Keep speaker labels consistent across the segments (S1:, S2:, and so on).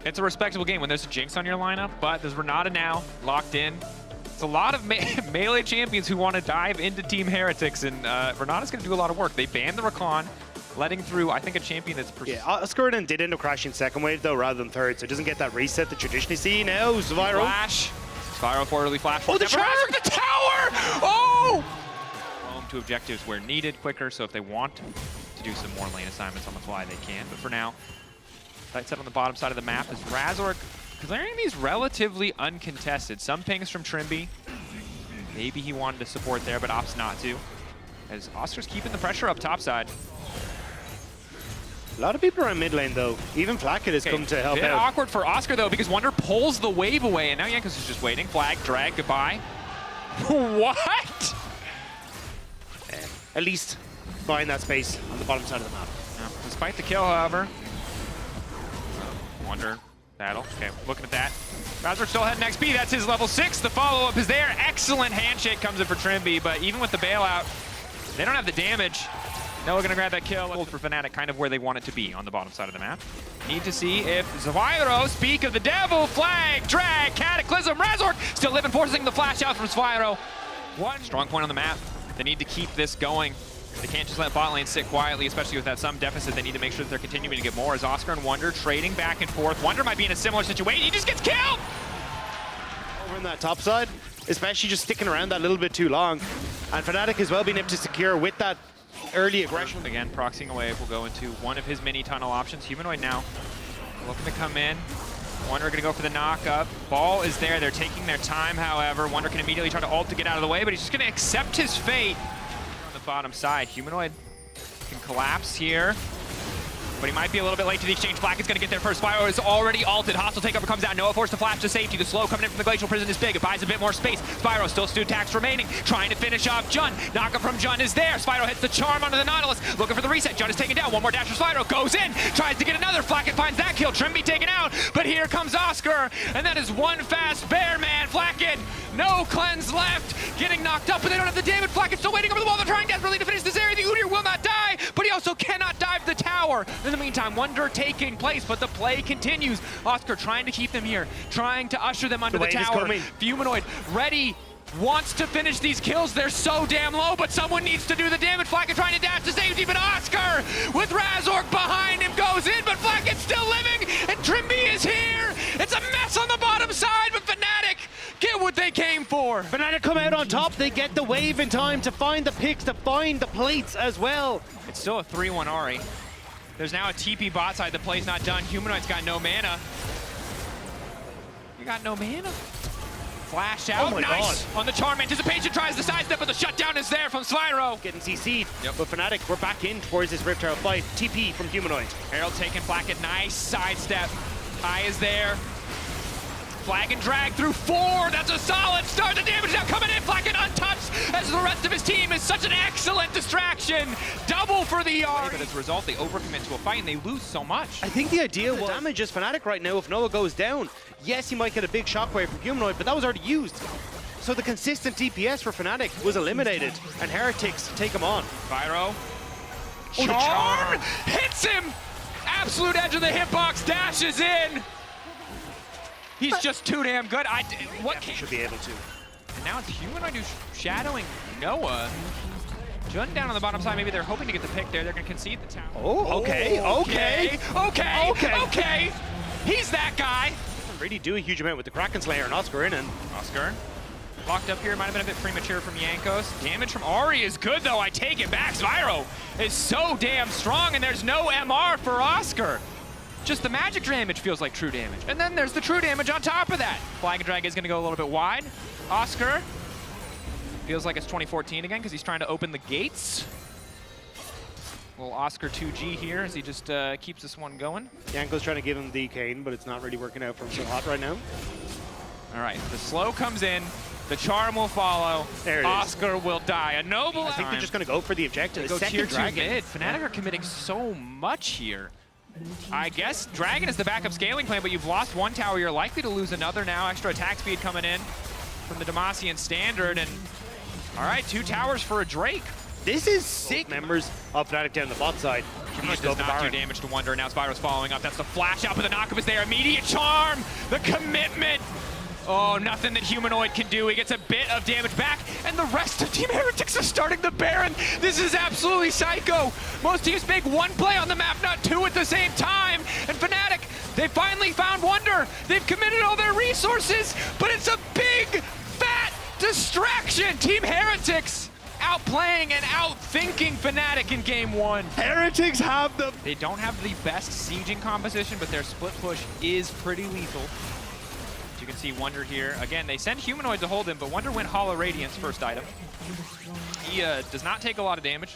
S1: It's a respectable game when there's a Jinx on your lineup, but there's Renata now locked in. It's a lot of melee champions who want to dive into Team Heretics, and Renata's going to do a lot of work. They banned the Rakan, letting through, I think, a champion that's...
S2: Yeah, Oscarden did end up crashing second wave, though, rather than third, so it doesn't get that reset that you traditionally see. Now, Spyro.
S1: Flash. Spyro for early flash.
S2: Oh, the charm!
S1: The tower! Oh! Home to objectives where needed quicker, so if they want to do some more lane assignments on the fly, they can. But for now, right set on the bottom side of the map is Razork clearing these relatively uncontested. Some pings from Trimby. Maybe he wanted to support there, but opts not to. As Oscar's keeping the pressure up top side.
S2: A lot of people around mid lane, though. Even Flacket has come to help out.
S1: Awkward for Oscar, though, because Wonder pulls the wave away, and now Jankos is just waiting. Flag, drag, goodbye. What?
S2: At least buying that space on the bottom side of the map.
S1: Despite the kill, however. Wonder battle. Okay, looking at that. Razork still heading XP. That's his level 6. The follow-up is there. Excellent handshake comes in for Trimby, but even with the bailout, they don't have the damage. Noah gonna grab that kill. For Fnatic, kind of where they want it to be on the bottom side of the map. Need to see if Spyro, speak of the devil, flag, drag, cataclysm, Razork still living, forcing the flash out from Spyro. One strong point on the map. They need to keep this going. They can't just let bot lane sit quietly, especially with that some deficit. They need to make sure that they're continuing to get more. As Oscar and Wonder trading back and forth. Wonder might be in a similar situation. He just gets killed!
S2: Over in that top side, especially just sticking around that little bit too long. And Fnatic as well being able to secure with that early aggression.
S1: Again, proxying a wave will go into one of his mini tunnel options. Humanoid now looking to come in. Wonder gonna go for the knock-up. Ball is there. They're taking their time, however. Wonder can immediately try to ult to get out of the way, but he's just gonna accept his fate. On the bottom side, Humanoid can collapse here, but he might be a little bit late to the exchange. Black is gonna get there first. Spyro is already ulted. Hostile takeover comes out. Noah forced to flash to safety. The slow coming in from the Glacial Prison is big. It buys a bit more space. Spyro still 2 attacks remaining, trying to finish off Jun. Knock-up from Jun is there. Spyro hits the charm onto the Nautilus, looking for the reset. Jun is taken down. One more dash for Spyro. Goes in, tries to get another. Flacket finds that kill. Trimby taken out, but here comes Oscar, and that is one fast bear man. Flacket, no cleanse left. Getting knocked up, but they don't have the damage. Flacket still waiting over the wall. They're trying desperately to finish this area. The Udyr will not die, but he also cannot dive the tower. In the meantime, Wonder taking place, but the play continues. Oscar trying to keep them here, trying to usher them under the tower. Humanoid ready, wants to finish these kills. They're so damn low, but someone needs to do the damage. Flacket trying to dash to safety, but Oscar with Razork behind him goes in, but Flacket's still living, and Trimby is here. It's a mess on the bottom side, but Fnatic get what they came for.
S2: Fnatic come out on top. They get the wave in time to find the picks, to find the plates as well.
S1: It's still a 3-1 Ahri. There's now a TP bot side. The play's not done. Humanoid's got no mana. You got no mana? Flash out.
S2: Oh my
S1: nice!
S2: God.
S1: On the charm. Anticipation tries to sidestep, but the shutdown is there from Spyro.
S2: Getting CC'd.
S1: Yep.
S2: But Fnatic, we're back in towards this Rift Herald fight. TP from Humanoid.
S1: Herald taking Flacket. Nice sidestep. High is there. Flag and drag through 4. That's a solid start. The damage now coming in. Flacket untouched as the rest of his team is such an excellent distraction. Double for the Ahri. But as a result, they overcommit to a fight and they lose so much.
S2: I think the idea was damage is Fnatic right now. If Noah goes down, yes, he might get a big shockwave from Humanoid, but that was already used. So the consistent DPS for Fnatic was eliminated, and Heretics take him on.
S1: Spyro.
S2: Oh, the charm
S1: hits him. Absolute edge of the hitbox, dashes in. He's just too damn good. What
S2: should be able to.
S1: And now it's Humanoid who's shadowing Noah. Jun down on the bottom side. Maybe they're hoping to get the pick there. They're going to concede the tower.
S2: Oh, okay.
S1: He's that guy.
S2: Doesn't really do a huge amount with the Kraken Slayer and Oscar in, and
S1: Oscar locked up here. Might have been a bit premature from Jankos. Damage from Ahri is good, though. I take it back. Spyro is so damn strong, and there's no MR for Oscar. Just the magic damage feels like true damage. And then there's the true damage on top of that. Flag and drag is going to go a little bit wide. Oscar feels like it's 2014 again because he's trying to open the gates. Little Oscar 2G here as he just keeps this one going.
S2: Yanko's trying to give him the cane, but it's not really working out for him so hot right now.
S1: All right, the slow comes in. The charm will follow.
S2: There it
S1: Oscar will die. A noble.
S2: I think they're just going to go for the objective.
S1: Go tier 2
S2: dragon.
S1: mid. Fnatic are committing so much here. I guess Dragon is the backup scaling plan, but you've lost one tower. You're likely to lose another now. Extra attack speed coming in from the Demacian standard. And all right, 2 towers for a Drake.
S2: This is sick. Members of Fnatic down the bot side.
S1: Humanoid does not do damage to Wonder. Now Spyro's following up. That's the flash out, but the knockup is there. Immediate charm. The commitment. Oh, nothing that Humanoid can do. He gets a bit of damage back, and the rest of Team Heretics are starting the Baron. This is absolutely psycho. Most teams make one play on the map, not two at the same time. And Fnatic, they finally found Wonder. They've committed all their resources, but it's a big, fat distraction. Team Heretics outplaying and outthinking Fnatic in game one.
S2: Heretics have the...
S1: They don't have the best sieging composition, but their split push is pretty lethal. You can see Wonder here. Again, they send Humanoid to hold him, but Wonder went Hollow Radiance first item. He does not take a lot of damage.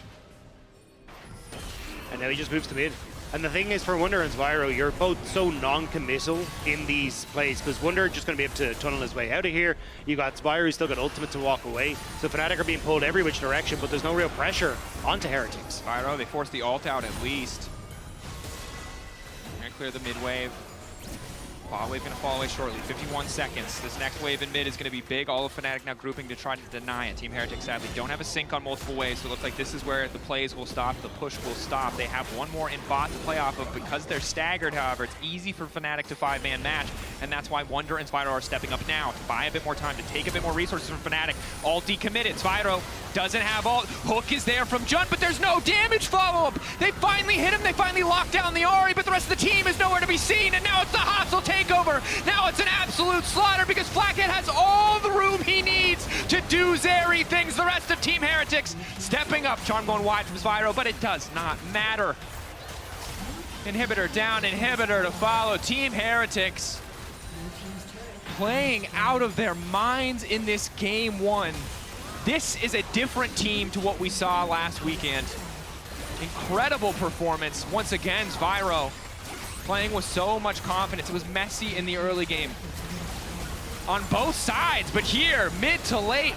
S2: And now he just moves to mid. And the thing is, for Wonder and Spyro, you're both so non-committal in these plays, because Wonder just going to be able to tunnel his way out of here. You got Spyro, who's still got ultimate to walk away. So Fnatic are being pulled every which direction, but there's no real pressure onto Heretics.
S1: Spyro, they force the ult out at least. They're going to clear the mid wave. Bot wave going to fall away shortly, 51 seconds. This next wave in mid is going to be big. All of Fnatic now grouping to try to deny it. Team Heretics sadly don't have a sync on multiple waves, so it looks like this is where the plays will stop, the push will stop. They have one more in bot to play off of. Because they're staggered, however, it's easy for Fnatic to 5-man match, and that's why Wonder and Spyro are stepping up now to buy a bit more time, to take a bit more resources from Fnatic. Ult decommitted. Spyro doesn't have ult. Hook is there from Jun, but there's no damage follow-up. They finally hit him. They finally locked down the Ahri, but the rest of the team is nowhere to be seen, and now it's the hostile takeover. Now it's an absolute slaughter because Flackhead has all the room he needs to do Zeri things. The rest of Team Heretics stepping up. Charm going wide from Spyro, but it does not matter. Inhibitor down, inhibitor to follow. Team Heretics playing out of their minds in this game one. This is a different team to what we saw last weekend. Incredible performance. Once again, Spyro playing with so much confidence. It was messy in the early game on both sides, but here, mid to late,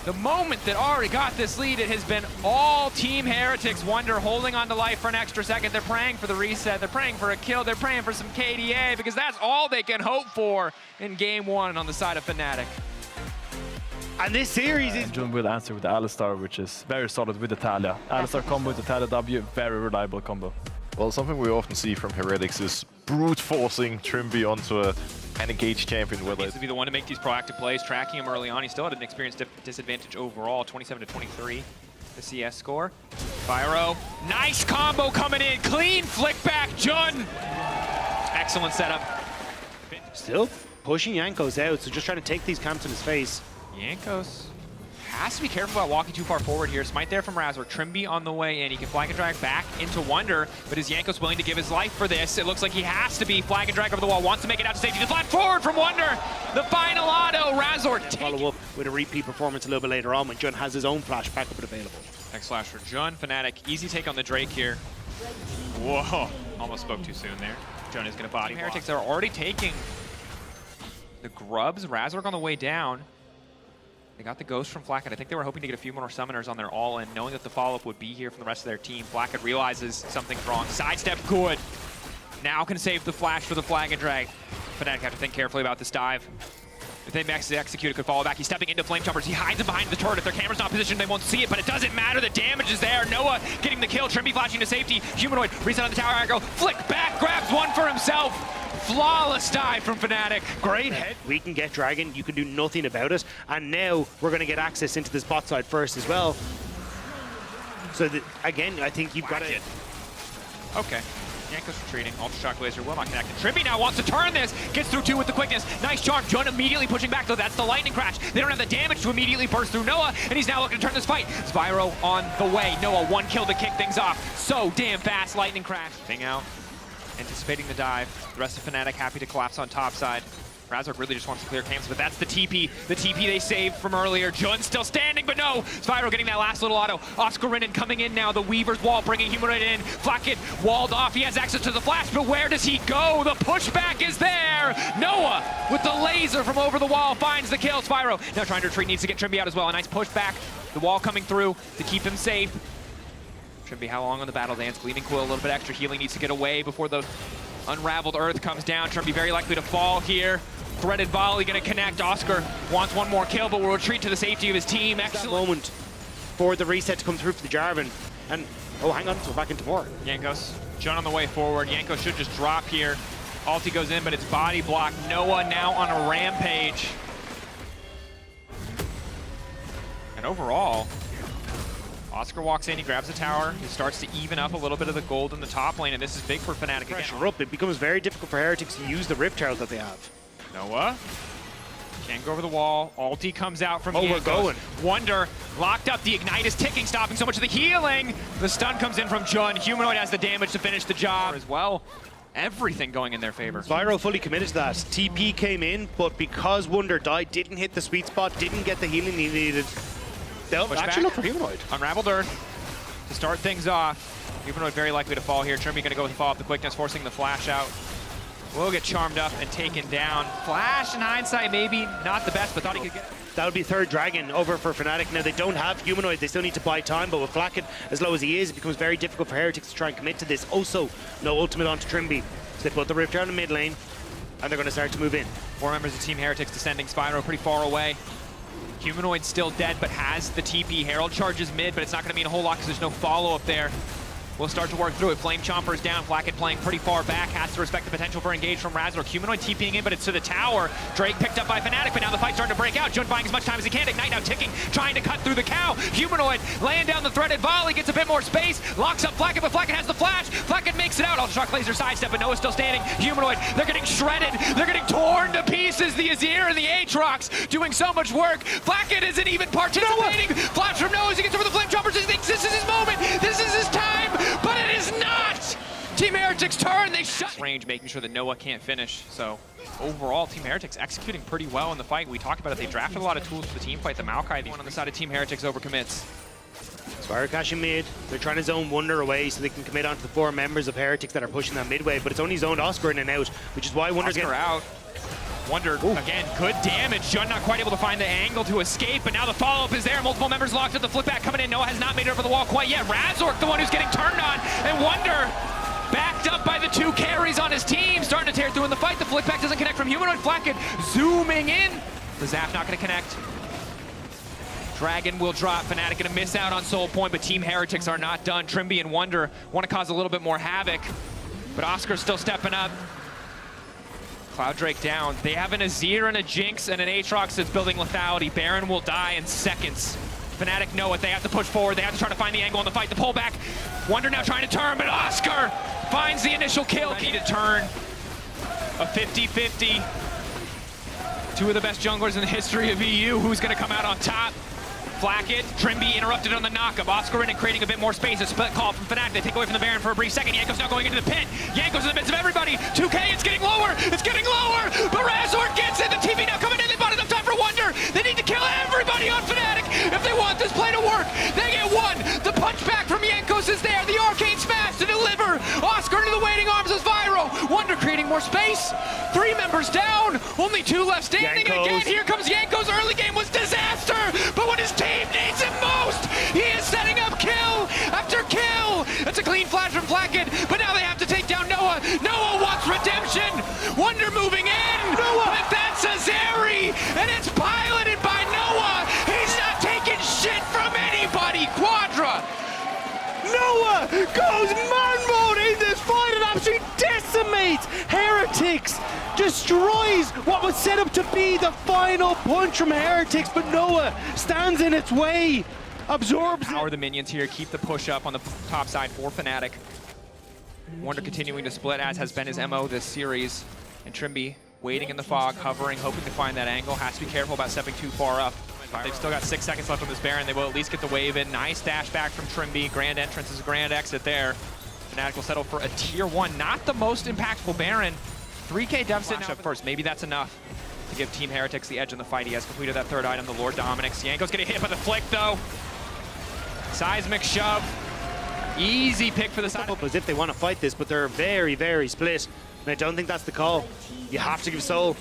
S1: the moment that Ahri got this lead, it has been all Team Heretics. Wonder holding on to life for an extra second. They're praying for the reset. They're praying for a kill. They're praying for some KDA because that's all they can hope for in game one on the side of Fnatic.
S2: And this series is...
S3: Jun will answer with the Alistar, which is very solid with the Talia. Alistar combo with the Talia W, very reliable combo.
S4: Well, something we often see from Heretics is brute forcing Trimby onto an engaged champion.
S1: He needs to be the one to make these proactive plays, tracking him early on. He still had an experience disadvantage overall, 27-23, the CS score. Spyro, nice combo coming in, clean flick back, Jun. Excellent setup.
S2: Still pushing Jankos out, so just trying to take these camps in his face.
S1: Jankos has to be careful about walking too far forward here. Smite there from Razor. Trimby on the way in. He can flag and drag back into Wonder, but is Jankos willing to give his life for this? It looks like he has to be. Flag and drag over the wall. Wants to make it out to safety. The flat forward from Wonder. The final auto. Razor
S2: follow up with a repeat performance a little bit later on when Jun has his own flash back up and available.
S1: Next flash for Jun. Fnatic. Easy take on the Drake here. Whoa. Almost spoke too soon there. Jun is going to body. Heretics are already taking the grubs. Razor on the way down. They got the Ghost from Flackhead. I think they were hoping to get a few more summoners on their all-in, knowing that the follow-up would be here from the rest of their team. Flackhead realizes something's wrong. Sidestep, good. Now can save the flash for the flag and drag. Fnatic have to think carefully about this dive. If they execute, it could follow back. He's stepping into Flame Jumpers. He hides him behind the turret. If their camera's not positioned, they won't see it, but it doesn't matter. The damage is there. Noah getting the kill. Trimby flashing to safety. Humanoid, reset on the tower aggro. Flick back, grabs one for himself. Flawless dive from Fnatic.
S2: Great head. We can get Dragon. You can do nothing about it. And now we're going to get access into this bot side first as well. So, again, I think you've got to...
S1: Okay. Jankos retreating. Ultra Shock Laser will not connect. Trimby now wants to turn this. Gets through two with the quickness. Nice charm. Jun immediately pushing back, though. That's the lightning crash. They don't have the damage to immediately burst through Noah, and he's now looking to turn this fight. Spyro on the way. Noah, one kill to kick things off. So damn fast. Lightning crash. Thing out. Anticipating the dive. The rest of Fnatic happy to collapse on top side. Razork really just wants to clear camps, but that's the TP. The TP they saved from earlier. Jun still standing, but no! Spyro getting that last little auto. Oscar Rinnan coming in now. The Weaver's wall bringing Humanoid in. Flackett walled off. He has access to the flash, but where does he go? The pushback is there! Noah with the laser from over the wall finds the kill. Spyro now trying to retreat, needs to get Trimby out as well. A nice pushback. The wall coming through to keep him safe. Trimby how long on the battle dance? Gleaming Quill, a little bit extra healing, needs to get away before the unraveled earth comes down. Trimby very likely to fall here. Threaded volley gonna connect. Oscar wants one more kill, but will retreat to the safety of his team. Excellent
S2: moment for the reset to come through for the Jarvan. And Oh, hang on, so we're back into more.
S1: Jankos, Jun on the way forward. Yanko should just drop here. Ulti goes in, but it's body block. Noah now on a rampage. And overall, Oscar walks in, he grabs the tower, he starts to even up a little bit of the gold in the top lane, and this is big for Fnatic again.
S2: Pressure up, it becomes very difficult for Heretics to use the Rift Herald that they have.
S1: Noah can't go over the wall. Ulti comes out from
S2: We're
S1: Jankos.
S2: going.
S1: Wonder locked up. The Ignite is ticking, stopping so much of the healing. The stun comes in from Jun. Humanoid has the damage to finish the job as well. Everything going in their favor.
S2: Spyro fully committed to that. TP came in, but because Wunder died, didn't hit the sweet spot, didn't get the healing he needed. They'll
S1: Push
S2: actually
S1: back.
S2: look for Humanoid.
S1: Unraveled Earth to start things off. Humanoid very likely to fall here. Trimby going to go with the follow up the quickness, forcing the flash out. Will get charmed up and taken down. Flash in hindsight, maybe not the best, but thought he could get it.
S2: That would be third dragon over for Fnatic. Now, they don't have Humanoid. They still need to buy time, but with Flacket as low as he is, it becomes very difficult for Heretics to try and commit to this. Also, no ultimate onto Trimby. So they put the Rift down in mid lane, and they're going to start to move in.
S1: 4 members of Team Heretics descending. Spyro pretty far away. Humanoid still dead, but has the TP. Herald charges mid, but it's not going to mean a whole lot because there's no follow-up there. We'll start to work through it. Flame Chomper's down. Flacket playing pretty far back. Has to respect the potential for engage from Razork. Humanoid TPing in, but it's to the tower. Drake picked up by Fnatic, but now the fight's starting to break out. Jun buying as much time as he can. Ignite now ticking, trying to cut through the cow. Humanoid laying down the threaded volley, gets a bit more space, locks up Flacket, but Flacket has the flash. Flacket makes it out. Ultrashock laser sidestep, but Noah's still standing. Humanoid, they're getting shredded. They're getting torn to pieces. The Azir and the Aatrox doing so much work. Flacket isn't even participating. Flash from Noah as he gets over the Flame Chompers. He thinks this is his moment. This is his time, but it is not. Team Heretics turn, they shut range, making sure that Noah can't finish. So overall, Team Heretics executing pretty well in the fight. We talked about it. They drafted a lot of tools for the team fight. The Maokai, the one on the side of Team Heretics, overcommits.
S2: Spyro cashing mid. They're trying to zone Wunder away so they can commit onto the 4 members of Heretics that are pushing that midway, but it's only zoned Oscar in and out, which is why Wunder's
S1: Oscar out. Wonder, again, good damage. Jun not quite able to find the angle to escape, but now the follow-up is there. Multiple members locked at the flip back coming in. Noah has not made it over the wall quite yet. Razork, the one who's getting turned on, and Wonder backed up by the 2 carries on his team, starting to tear through in the fight. The flip back doesn't connect from Humanoid. Flacket zooming in. The Zap not going to connect. Dragon will drop. Fnatic going to miss out on Soul Point, but Team Heretics are not done. Trimby and Wonder want to cause a little bit more havoc, but Oscar's still stepping up. Cloud Drake down. They have an Azir and a Jinx and an Aatrox that's building lethality. Baron will die in seconds. Fnatic know it. They have to push forward. They have to try to find the angle in the fight. The pullback. Wonder now trying to turn, but Oscar finds the initial kill. Key to turn. A 50-50. 2 of the best junglers in the history of EU. Who's going to come out on top? Flacket, Trimby interrupted on the knockup. Oscar in and creating a bit more space. A split call from Fnatic. They take away from the Baron for a brief second. Yanko's now going into the pit. Yanko's in the midst of everybody. 2K, it's getting lower. It's getting lower. But Razork gets it. The TV now coming in. They bought enough time for Wonder. They need to kill everybody on Fnatic if they want this play to work. They get 1. The punchback from Jankos is there. The arcane smash to deliver. Oscar into the waiting arms of Spyro. Wonder creating more space. 3 members down. Only 2 left standing. And again, here comes Jankos. Early game was disaster. But when his team needs him most, he is setting up kill after kill. That's a clean flash from Flacket, but now they have to take down Noah. Noah wants redemption. Wonder moving in. Noah, but that's Azeri, and it's piloted by Noah. He's not taking shit from anybody. Quadra.
S2: Noah goes man mode in this fight and absolutely decimates Heretics. Destroys what was set up to be the final punch from Heretics, but Noah stands in its way, absorbs it.
S1: Power the minions here, keep the push up on the top side for Fnatic. Wonder continuing to split, as has been his MO this series. And Trimby waiting in the fog, hovering, hoping to find that angle. Has to be careful about stepping too far up. They've still got 6 seconds left on this Baron. They will at least get the wave in. Nice dash back from Trimby. Grand entrance is a grand exit there. Fnatic will settle for a tier 1. Not the most impactful Baron. 3K deficit now first. Maybe that's enough to give Team Heretics the edge in the fight. He has completed that 3rd item, the Lord Dominix. Yanko's getting hit by the flick, though. Seismic shove. Easy pick for the side.
S2: Up as if they want to fight this, but they're very, very split. And I don't think that's the call. You have to give Soul.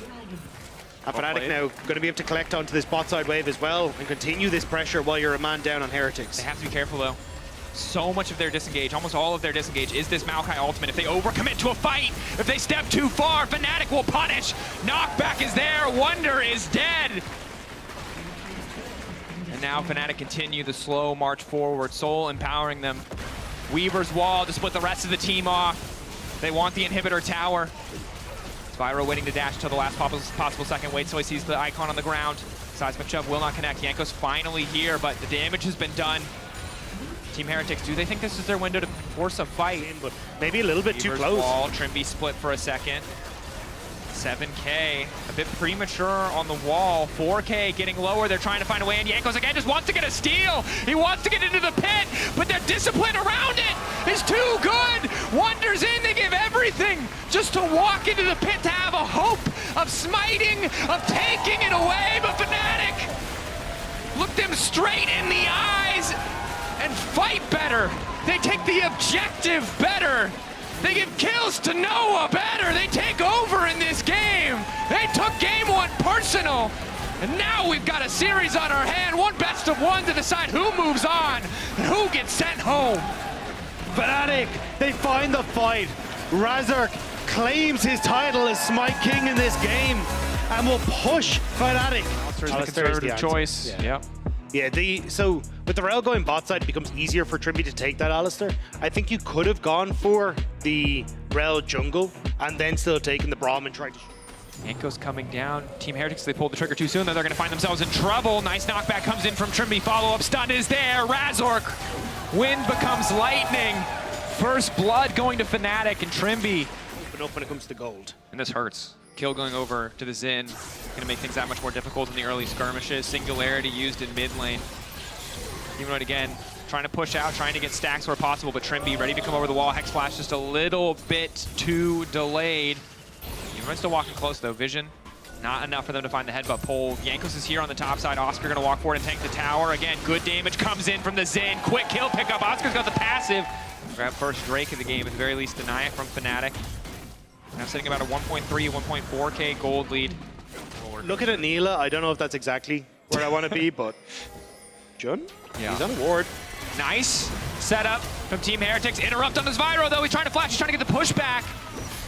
S2: And Fnatic now going to be able to collect onto this bot side wave as well and continue this pressure while you're a man down on Heretics.
S1: They have to be careful, though. So much of their disengage, almost all of their disengage, is this Maokai ultimate. If they overcommit to a fight, if they step too far, Fnatic will punish. Knockback is there. Wonder is dead. And now Fnatic continue the slow march forward. Soul empowering them. Weaver's wall to split the rest of the team off. They want the inhibitor tower. Spyro waiting to dash till the last possible second. Waits till he sees the icon on the ground. Seismic shove will not connect. Yanko's finally here, but the damage has been done. Team Heretics, do they think this is their window to force a fight?
S2: But maybe a little bit too
S1: Weaver's
S2: close.
S1: wall, Trimby split for a second. 7K, a bit premature on the wall. 4K getting lower, they're trying to find a way in. Jankos again just wants to get a steal. He wants to get into the pit, but their discipline around it is too good. Wonders in, they give everything just to walk into the pit to have a hope of smiting, of taking it away, but Fnatic look them straight in the eyes and fight better. They take the objective better. They give kills to Noah better. They take over in this game. They took game one personal. And now we've got a series on our hand. One best of one to decide who moves on and who gets sent home.
S2: Fnatic, they find the fight. Razork claims his title as Smite King in this game and will push Fnatic.
S1: Alistair's the conservative choice.
S2: Yeah. So with the Rel going bot side, it becomes easier for Trimby to take that Alistair. I think you could have gone for the Rel jungle and then still taken the Braum and tried to...
S1: Yanko's coming down. Team Heretics, they pulled the trigger too soon, though they're going to find themselves in trouble. Nice knockback comes in from Trimby. Follow-up stun is there. Razork. Wind becomes lightning. First blood going to Fnatic and Trimby.
S2: Open up when it comes to gold.
S1: And this hurts. Kill going over to the Xin. Going to make things that much more difficult in the early skirmishes. Singularity used in mid lane. Humanoid again, trying to push out, trying to get stacks where possible, but Trimby ready to come over the wall. Hex Flash just a little bit too delayed. Humanoid's still walking close though. Vision, not enough for them to find the headbutt pull. Jankos is here on the top side. Oscar gonna walk forward and tank the tower. Again, good damage comes in from the Xin. Quick kill pickup. Oscar's got the passive. Grab first Drake of the game, at the very least deny it from Fnatic. Now sitting about a 1.3, 1.4K gold lead.
S2: Looking at Neela, I don't know if that's exactly where I want to be, but Jun,
S1: Yeah.
S2: he's on a ward.
S1: Nice setup from Team Heretics. Interrupt on the Spyro though. He's trying to flash. He's trying to get the pushback.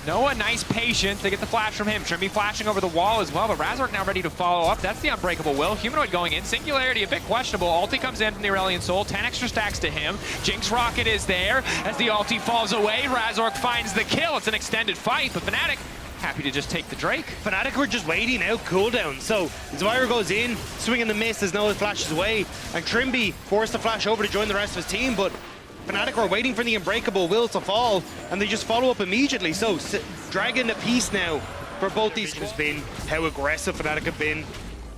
S1: Noah, nice patience. They get the flash from him. Trimby flashing over the wall as well, but Razork now ready to follow up. That's the unbreakable will. Humanoid going in. Singularity a bit questionable. Ulti comes in from the Aurelion Soul. 10 extra stacks to him. Jinx Rocket is there. As the ulti falls away, Razork finds the kill. It's an extended fight, but Fnatic happy to just take the Drake.
S2: Fnatic were just waiting out cooldown. So Spyro goes in, swing in the miss as Noah flashes away, and Trimby forced to flash over to join the rest of his team, but Fnatic were waiting for the unbreakable will to fall, and they just follow up immediately. So dragging a piece now for both these has been how aggressive Fnatic have been,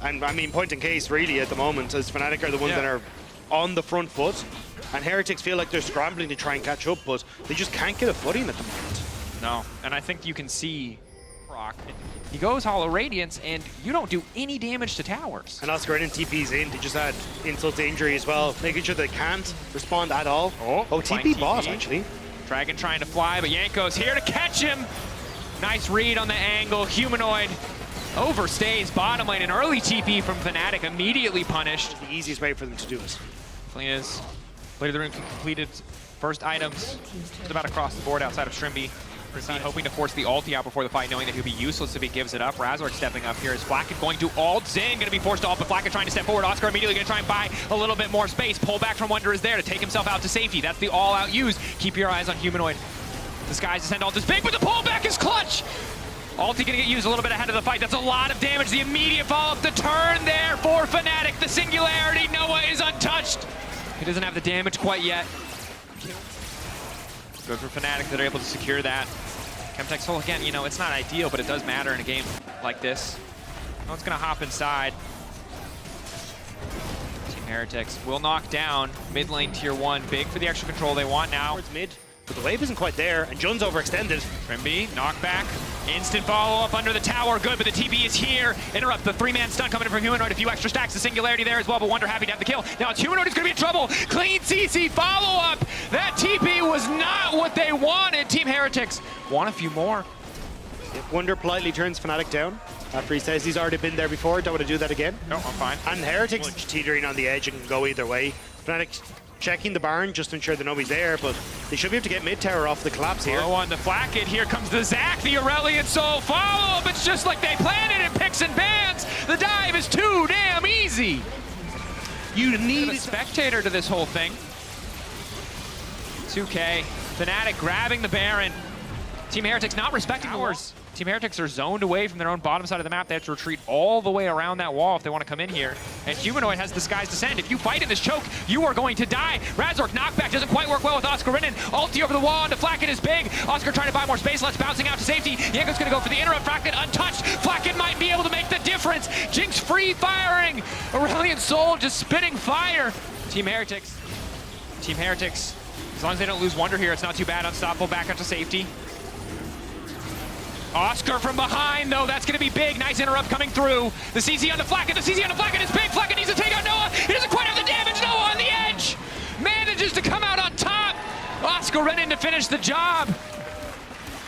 S2: and I mean point in case really at the moment, as Fnatic are the ones that are on the front foot, and Heretics feel like they're scrambling to try and catch up, but they just can't get a footing at the moment.
S1: No, and I think you can see Brock. He goes Hollow Radiance, and you don't do any damage to towers.
S2: And Oscar and TP's in to just add insult to injury as well, making sure they can't respond at all. Oh, TP boss actually.
S1: Dragon trying to fly, but Yanko's here to catch him. Nice read on the angle. Humanoid overstays bottom lane. An early TP from Fnatic, immediately punished.
S2: The easiest way for them to do it.
S1: Definitely is. Blade of the Rune completed. First items just about across the board outside of Trimby. Hoping to force the ulti out before the fight, knowing that he'll be useless if he gives it up. Razork stepping up here. Is Flacket going to ult? Xin going to be forced to ult, but Flacket trying to step forward. Oscar immediately going to try and buy a little bit more space. Pull back from Wonder is there to take himself out to safety. That's the all-out use. Keep your eyes on Humanoid. Disguise Ascend ult is big, but the pullback is clutch. Ulti going to get used a little bit ahead of the fight. That's a lot of damage. The immediate follow-up, the turn there for Fnatic. The Singularity. Noah is untouched. He doesn't have the damage quite yet. Good for Fnatic that are able to secure that. Chemtech Soul, again, you know, it's not ideal, but it does matter in a game like this. No one's going to hop inside. Team Heretics will knock down mid lane tier 1. Big for the extra control they want now.
S2: Towards mid, but the wave isn't quite there, and Jun's overextended.
S1: Trimby, knockback. Instant follow-up under the tower. Good, but the TP is here. Interrupt, the 3-man stun coming in from Humanoid. A few extra stacks. The Singularity there as well, but Wonder happy to have the kill. Now it's Humanoid who's going to be in trouble. Clean CC follow-up. That TP was not what they wanted. Team Heretics want a few more.
S2: Wonder politely turns Fnatic down after he says he's already been there before. Don't want to do that again.
S1: No, I'm fine.
S2: And Heretics teetering on the edge and can go either way. Fnatic checking the barn just to ensure that nobody's there, but they should be able to get mid tower off the collapse here.
S1: Oh, on the Flacket. Here comes the Zac, the Aurelion Soul follow-up. It's just like they planned it in picks and pans. The dive is too damn easy.
S2: You need
S1: a spectator to this whole thing. 2K. Fnatic grabbing the Baron. Team Heretics not respecting the wars. Team Heretics are zoned away from their own bottom side of the map. They have to retreat all the way around that wall if they want to come in here. And Humanoid has the Sky's Descent. If you fight in this choke, you are going to die. Razork knockback doesn't quite work well with Oscar Rinnan. Ulti over the wall onto Flacken is big. Oscar trying to buy more space. Let's bouncing out to safety. Yanko's going to go for the interrupt. Flacken untouched. Flacken might be able to make the difference. Jinx free firing. Aurelion Sol just spitting fire. Team Heretics. Team Heretics. As long as they don't lose Wonder here, it's not too bad. Unstoppable back up to safety. Oscar from behind, though. That's going to be big. Nice interrupt coming through. The CC on the Flacken. The CC on the Flacken is big. Flacken needs to take out Noah. He doesn't quite have the damage. Noah on the edge. Manages to come out on top. Oscar ran in to finish the job.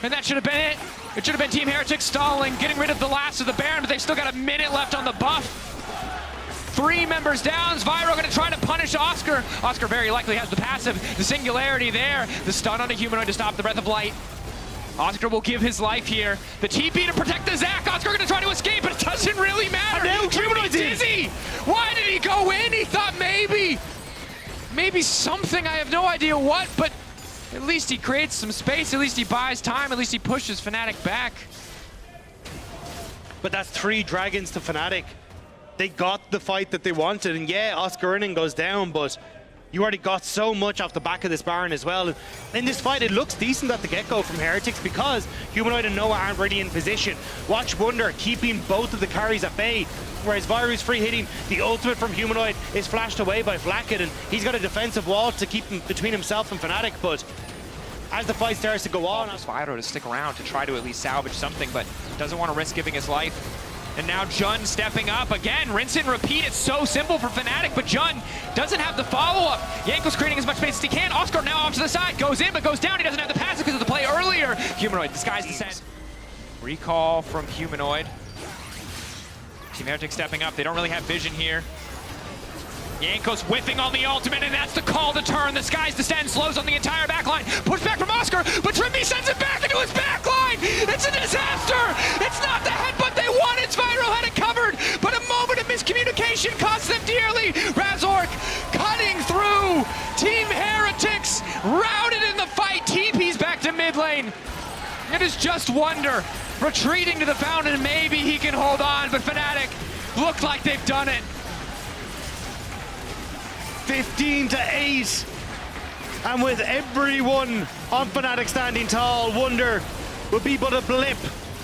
S1: And that should have been it. It should have been Team Heretics stalling, getting rid of the last of the Baron, but they've still got a minute left on the buff. 3 members down. Spyro going to try to punish Oscar. Oscar very likely has the passive. The singularity there. The stun on a Humanoid to stop the Breath of Light. Oscar will give his life here. The TP to protect the Zac. Oscar going to try to escape, but it doesn't really matter. Humanoid's dizzy. Why did he go in? He thought maybe something. I have no idea what, but at least he creates some space. At least he buys time. At least he pushes Fnatic back.
S2: But that's 3 dragons to Fnatic. They got the fight that they wanted, and yeah, Oscar Rinnan goes down, but you already got so much off the back of this Baron as well. In this fight, it looks decent at the get-go from Heretics because Humanoid and Noah aren't really in position. Watch Wonder keeping both of the carries at bay, whereas Viru's free hitting. The ultimate from Humanoid is flashed away by Flacken, and he's got a defensive wall to keep him between himself and Fnatic, but as the fight starts to go on...
S1: Spyro to stick around to try to at least salvage something, but doesn't want to risk giving his life. And now Jun stepping up again. Rinse and repeat. It's so simple for Fnatic, but Jun doesn't have the follow-up. Yanko's creating as much space as he can. Oscar now off to the side. Goes in, but goes down. He doesn't have the passive because of the play earlier. Humanoid, Disguise Descent. Recall from Humanoid. Team Heretic stepping up. They don't really have vision here. Yanko's whiffing on the ultimate, and that's the call to turn. The Disguise Descent slows on the entire backline. Push back from Oscar, but Trimby sends it back into his backline. It's a disaster. It's not the headbutt they wanted. Spyro had it covered, but a moment of miscommunication cost them dearly. Razork cutting through. Team Heretics routed in the fight. TP's back to mid lane. It is just Wonder retreating to the fountain. Maybe he can hold on, but Fnatic look like they've done it.
S2: 15-8, and with everyone on Fnatic standing tall, Wonder will be but a blip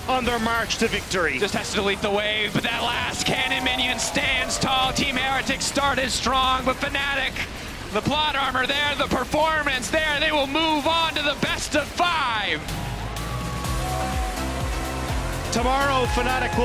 S2: on their march to victory.
S1: Just has to delete the wave, but that last cannon minion stands tall. Team Heretics started strong, but Fnatic, the plot armor there, the performance there, they will move on to the best of 5.
S2: Tomorrow, Fnatic will